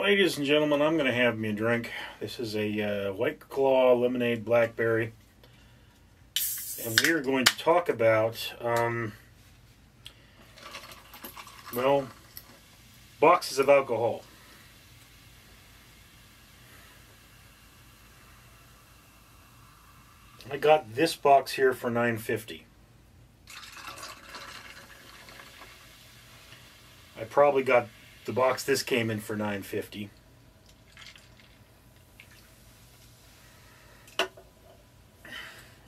Ladies and gentlemen, I'm going to have me a drink. This is a White Claw Lemonade Blackberry. And we are going to talk about, well, boxes of alcohol. I got this box here for $9.50. I probably got the box this came in for $9.50.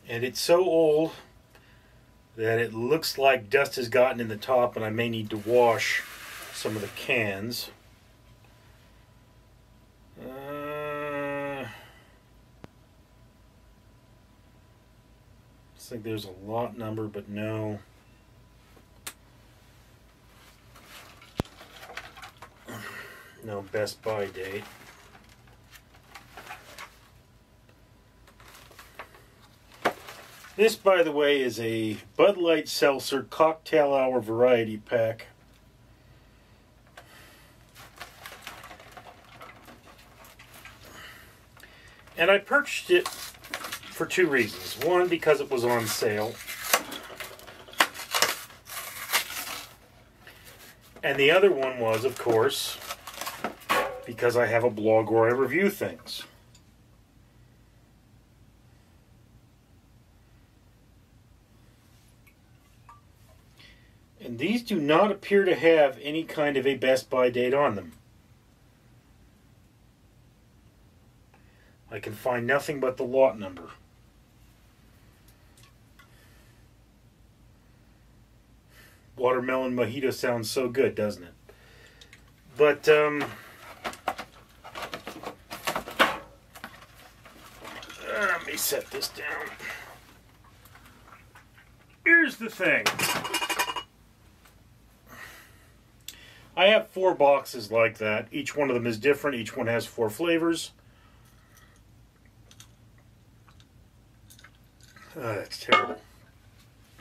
And it's so old that it looks like dust has gotten in the top, and I may need to wash some of the cans. I think there's a lot number, but no. No Best Buy date. This, by the way, is a Bud Light Seltzer Cocktail Hour Variety Pack. And I purchased it for two reasons. One, because it was on sale. And the other one was, of course, because I have a blog where I review things. And these do not appear to have any kind of a Best Buy date on them. I can find nothing but the lot number. Watermelon mojito sounds so good, doesn't it? But, let me set this down. Here's the thing. I have 4 boxes like that. Each one of them is different. Each one has 4 flavors. Oh, that's terrible.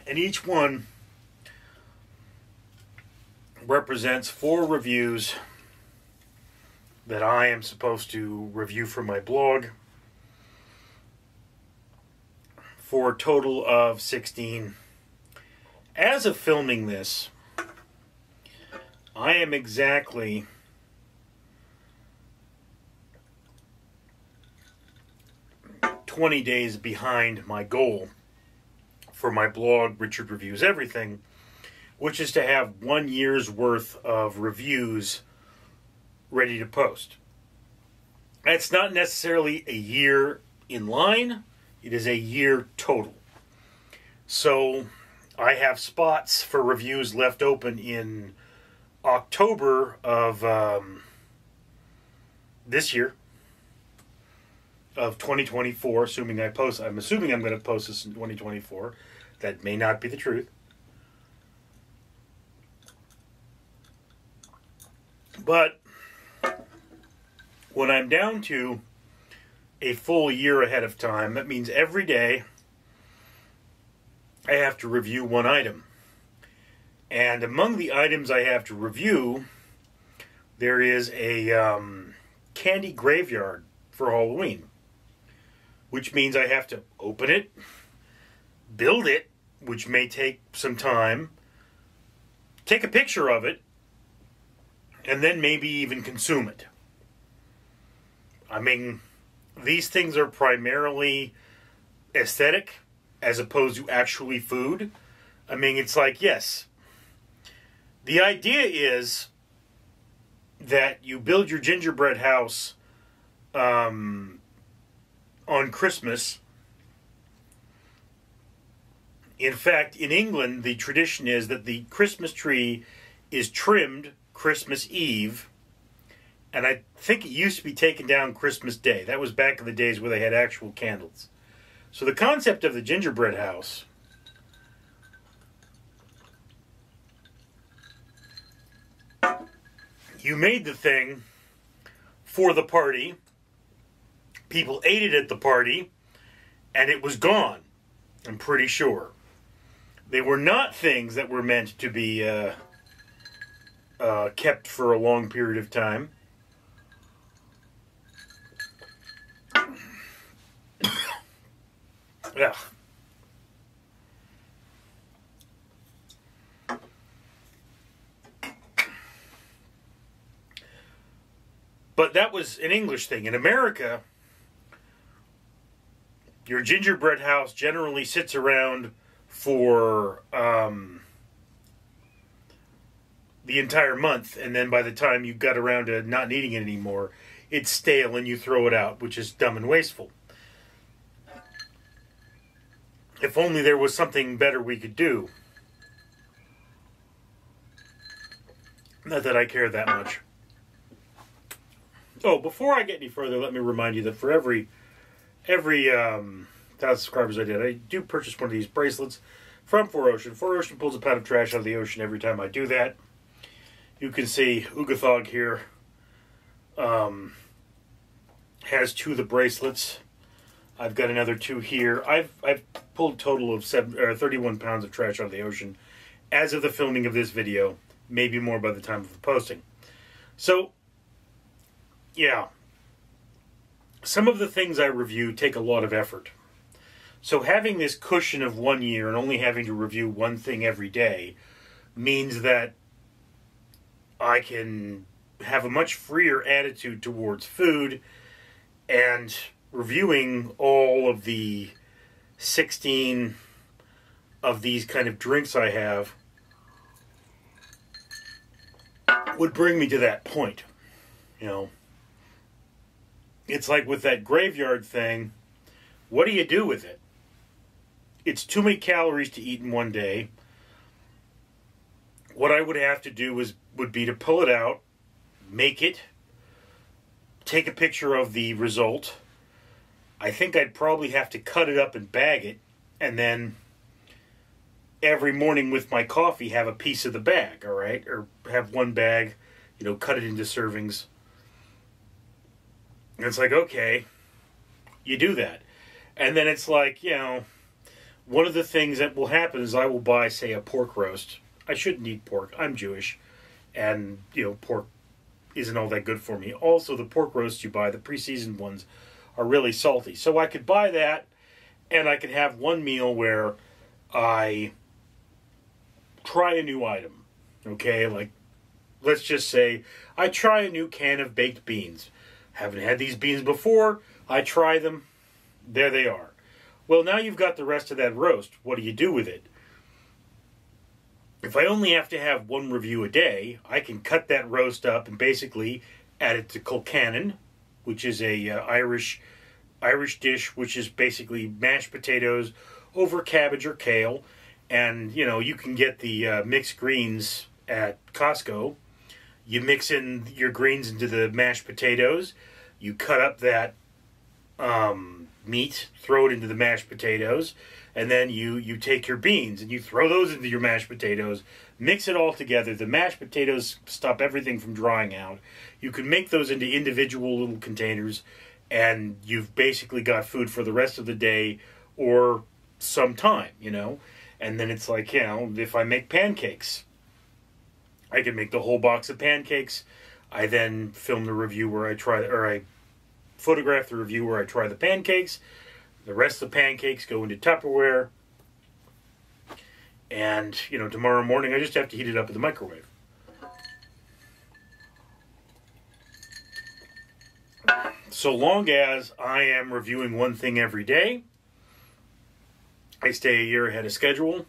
And each one represents 4 reviews that I am supposed to review for my blog, for a total of 16. As of filming this, I am exactly 20 days behind my goal for my blog, Richard Reviews Everything, which is to have 1 year's worth of reviews ready to post. That's not necessarily a year in line. It is a year total. So I have spots for reviews left open in October of this year, of 2024, assuming I post. I'm assuming I'm going to post this in 2024. That may not be the truth. But when I'm down to a full year ahead of time, that means every day I have to review one item. And among the items I have to review, there is a candy graveyard for Halloween, which means I have to open it, build it, which may take some time, take a picture of it, and then maybe even consume it. I mean, these things are primarily aesthetic as opposed to actually food. I mean, it's like, yes, the idea is that you build your gingerbread house on Christmas. In fact, in England, the tradition is that the Christmas tree is trimmed Christmas Eve, and I think it used to be taken down Christmas Day. That was back in the days where they had actual candles. So the concept of the gingerbread house you made the thing for the party, people ate it at the party, and it was gone, I'm pretty sure. They were not things that were meant to be kept for a long period of time. Yeah. But that was an English thing. In America, your gingerbread house generally sits around for the entire month, and then by the time you got around to not needing it anymore, it's stale and you throw it out, which is dumb and wasteful. If only there was something better we could do. Not that I care that much. Oh, before I get any further, let me remind you that for every 1,000 subscribers I do purchase one of these bracelets from 4Ocean. 4Ocean pulls a pound of trash out of the ocean every time I do that. You can see Ugathog here has 2 of the bracelets. I've got another 2 here. I've pulled a total of 31 pounds of trash out of the ocean as of the filming of this video. Maybe more by the time of the posting. So, yeah. Some of the things I review take a lot of effort. So having this cushion of 1 year and only having to review one thing every day means that I can have a much freer attitude towards food, and reviewing all of the 16 of these kind of drinks I have would bring me to that point. You know, it's like with that graveyard thing, what do you do with it? It's too many calories to eat in one day. What I would have to do would be to pull it out, make it, take a picture of the result. I think I'd probably have to cut it up and bag it, and then every morning with my coffee have a piece of the bag, all right? Or have one bag, you know, cut it into servings. And it's like, okay, you do that. And then it's like, you know, one of the things that will happen is I will buy, say, a pork roast. I shouldn't eat pork. I'm Jewish. And, you know, pork isn't all that good for me. Also, the pork roasts you buy, the pre-seasoned ones, are really salty. So I could buy that, and I could have one meal where I try a new item. Okay, like, let's just say I try a new can of baked beans. Haven't had these beans before. I try them. There they are. Well, now you've got the rest of that roast. What do you do with it? If I only have to have one review a day, I can cut that roast up and basically add it to Kilcannon, which is a Irish dish, which is basically mashed potatoes over cabbage or kale. And, you know, you can get the mixed greens at Costco. You mix in your greens into the mashed potatoes. You cut up that meat, throw it into the mashed potatoes, and then you take your beans and you throw those into your mashed potatoes, mix it all together. The mashed potatoes stop everything from drying out. You can make those into individual little containers, and you've basically got food for the rest of the day or some time, you know. And then it's like, you know, if I make pancakes, I can make the whole box of pancakes. I then film the review where I photograph the review where I try the pancakes. The rest of the pancakes go into Tupperware. And, you know, tomorrow morning I just have to heat it up in the microwave. So long as I am reviewing one thing every day, I stay a year ahead of schedule,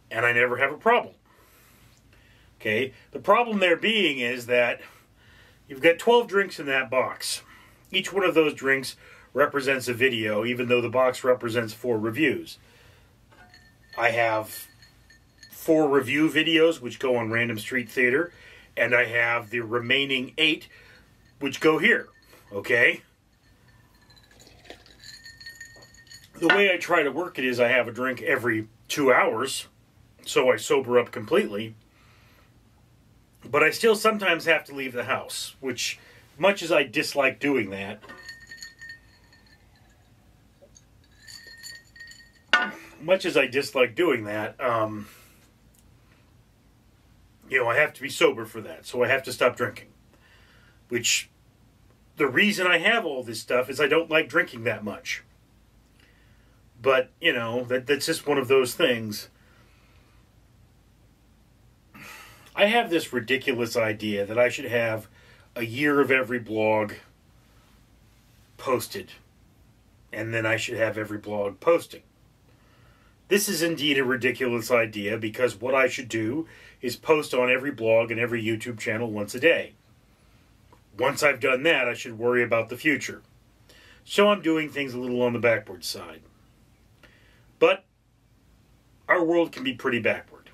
and I never have a problem. Okay? The problem there being is that you've got 12 drinks in that box. Each one of those drinks represents a video, even though the box represents 4 reviews. I have 4 review videos, which go on Random Street Theater, and I have the remaining 8, which go here. Okay? The way I try to work it is I have a drink every 2 hours, so I sober up completely. But I still sometimes have to leave the house, which, much as I dislike doing that, you know, I have to be sober for that, so I have to stop drinking. Which, the reason I have all this stuff is I don't like drinking that much. But, you know, that's just one of those things. I have this ridiculous idea that I should have a year of every blog posted. And then I should have every blog posting. This is indeed a ridiculous idea because what I should do is post on every blog and every YouTube channel once a day. Once I've done that, I should worry about the future. So I'm doing things a little on the backward side. But our world can be pretty backward.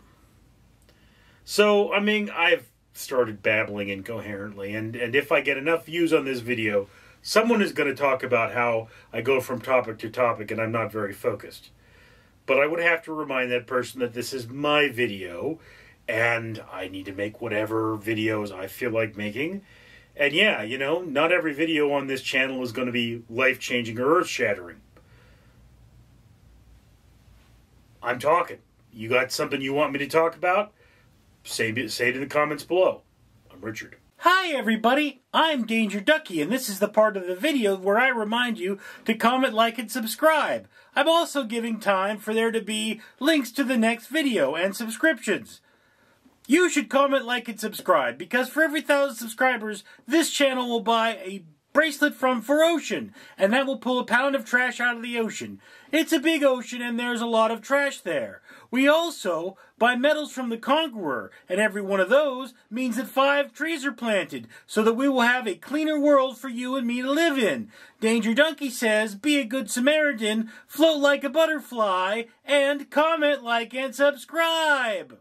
So, I mean, I've started babbling incoherently, and if I get enough views on this video, someone is going to talk about how I go from topic to topic and I'm not very focused. But I would have to remind that person that this is my video, and I need to make whatever videos I feel like making. And yeah, you know, not every video on this channel is going to be life-changing or earth-shattering. I'm talking. You got something you want me to talk about? Say it in the comments below. I'm Richard. Hi everybody, I'm Danger Ducky, and this is the part of the video where I remind you to comment, like, and subscribe. I'm also giving time for there to be links to the next video and subscriptions. You should comment, like, and subscribe, because for every 1,000 subscribers, this channel will buy a bracelet from ForOcean, and that will pull a pound of trash out of the ocean. It's a big ocean, and there's a lot of trash there. We also buy medals from the Conqueror, and every one of those means that 5 trees are planted, so that we will have a cleaner world for you and me to live in. Danger Donkey says, be a good Samaritan, float like a butterfly, and comment, like, and subscribe!